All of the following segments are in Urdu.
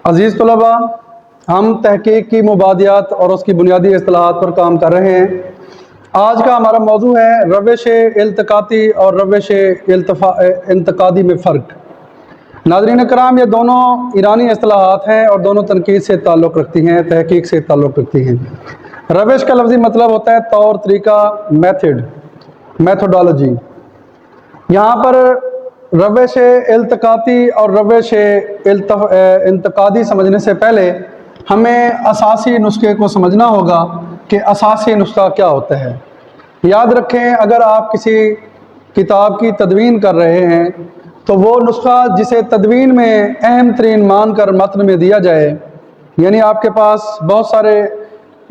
عزیز طلباء، ہم تحقیق کی مبادیات اور اس کی بنیادی اصطلاحات پر کام کر رہے ہیں۔ آج کا ہمارا موضوع ہے روش التقاطی اور روش انتقادی میں فرق۔ ناظرین کرام، یہ دونوں ایرانی اصطلاحات ہیں اور دونوں تنقید سے تعلق رکھتی ہیں، تحقیق سے تعلق رکھتی ہیں۔ روش کا لفظی مطلب ہوتا ہے طور طریقہ، میتھوڈالوجی۔ یہاں پر روش التقاطی اور روش انتقادی سمجھنے سے پہلے ہمیں اساسی نسخے کو سمجھنا ہوگا کہ اساسی نسخہ کیا ہوتا ہے۔ یاد رکھیں، اگر آپ کسی کتاب کی تدوین کر رہے ہیں تو وہ نسخہ جسے تدوین میں اہم ترین مان کر متن میں دیا جائے، یعنی آپ کے پاس بہت سارے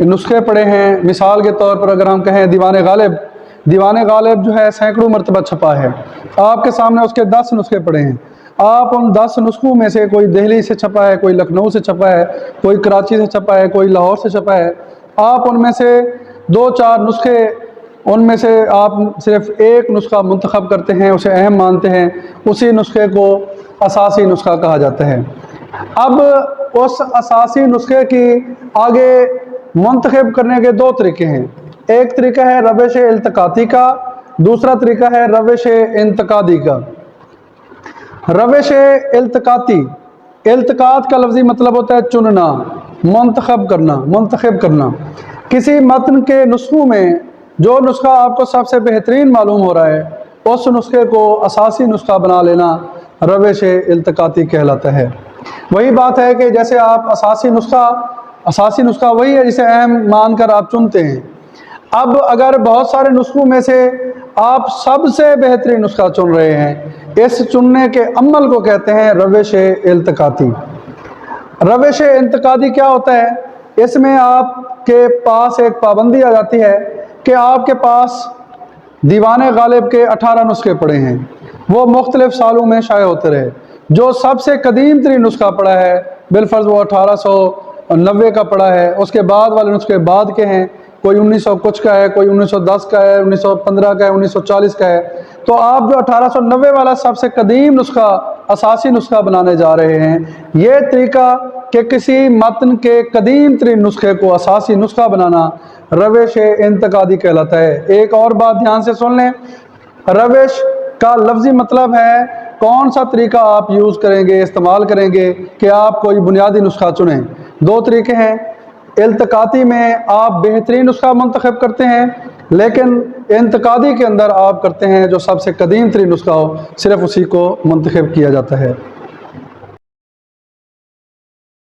نسخے پڑے ہیں۔ مثال کے طور پر اگر ہم کہیں دیوان غالب جو ہے سینکڑوں مرتبہ چھپا ہے، آپ کے سامنے اس کے 10 نسخے پڑے ہیں۔ آپ ان 10 نسخوں میں سے کوئی دہلی سے چھپا ہے، کوئی لکھنؤ سے چھپا ہے، کوئی کراچی سے چھپا ہے، کوئی لاہور سے چھپا ہے، آپ ان میں سے 2-4 نسخے، ان میں سے آپ صرف ایک نسخہ منتخب کرتے ہیں، اسے اہم مانتے ہیں، اسی نسخے کو اساسی نسخہ کہا جاتا ہے۔ اب اس اساسی نسخے کی آگے منتخب کرنے کے 2 طریقے ہیں۔ ایک طریقہ ہے روش التقاطی کا، دوسرا طریقہ ہے روش انتقادی کا۔ روش التقاطی، التقاط کا لفظی مطلب ہوتا ہے چننا، منتخب کرنا۔ کسی متن کے نسخوں میں جو نسخہ آپ کو سب سے بہترین معلوم ہو رہا ہے، اس نسخے کو اساسی نسخہ بنا لینا روش التقاطی کہلاتا ہے۔ وہی بات ہے کہ جیسے آپ اساسی نسخہ وہی ہے جسے اہم مان کر آپ چنتے ہیں۔ اب اگر بہت سارے نسخوں میں سے آپ سب سے بہترین نسخہ چن رہے ہیں، اس چننے کے عمل کو کہتے ہیں روش التقاطی۔ روش انتقادی کیا ہوتا ہے؟ اس میں آپ کے پاس ایک پابندی آ جاتی ہے کہ آپ کے پاس دیوان غالب کے 18 نسخے پڑے ہیں، وہ مختلف سالوں میں شائع ہوتے رہے۔ جو سب سے قدیم ترین نسخہ پڑا ہے بالفرض وہ 1890 کا پڑا ہے، اس کے بعد والے نسخے بعد کے ہیں، کوئی 1900 کچھ کا ہے، کوئی 1910 کا ہے، 1915 کا ہے، 1940 کا ہے، تو آپ جو 1890 والا سب سے قدیم نسخہ اساسی نسخہ بنانے جا رہے ہیں، یہ طریقہ کہ کسی متن کے قدیم ترین نسخے کو اساسی نسخہ بنانا روش انتقادی کہلاتا ہے۔ ایک اور بات دھیان سے سن لیں، روش کا لفظی مطلب ہے کون سا طریقہ آپ یوز کریں گے، استعمال کریں گے کہ آپ کوئی بنیادی نسخہ چنیں۔ 2 طریقے ہیں۔ التقاطی میں آپ بہترین نسخہ منتخب کرتے ہیں، لیکن انتقادی کے اندر آپ کرتے ہیں جو سب سے قدیم ترین نسخہ ہو، صرف اسی کو منتخب کیا جاتا ہے۔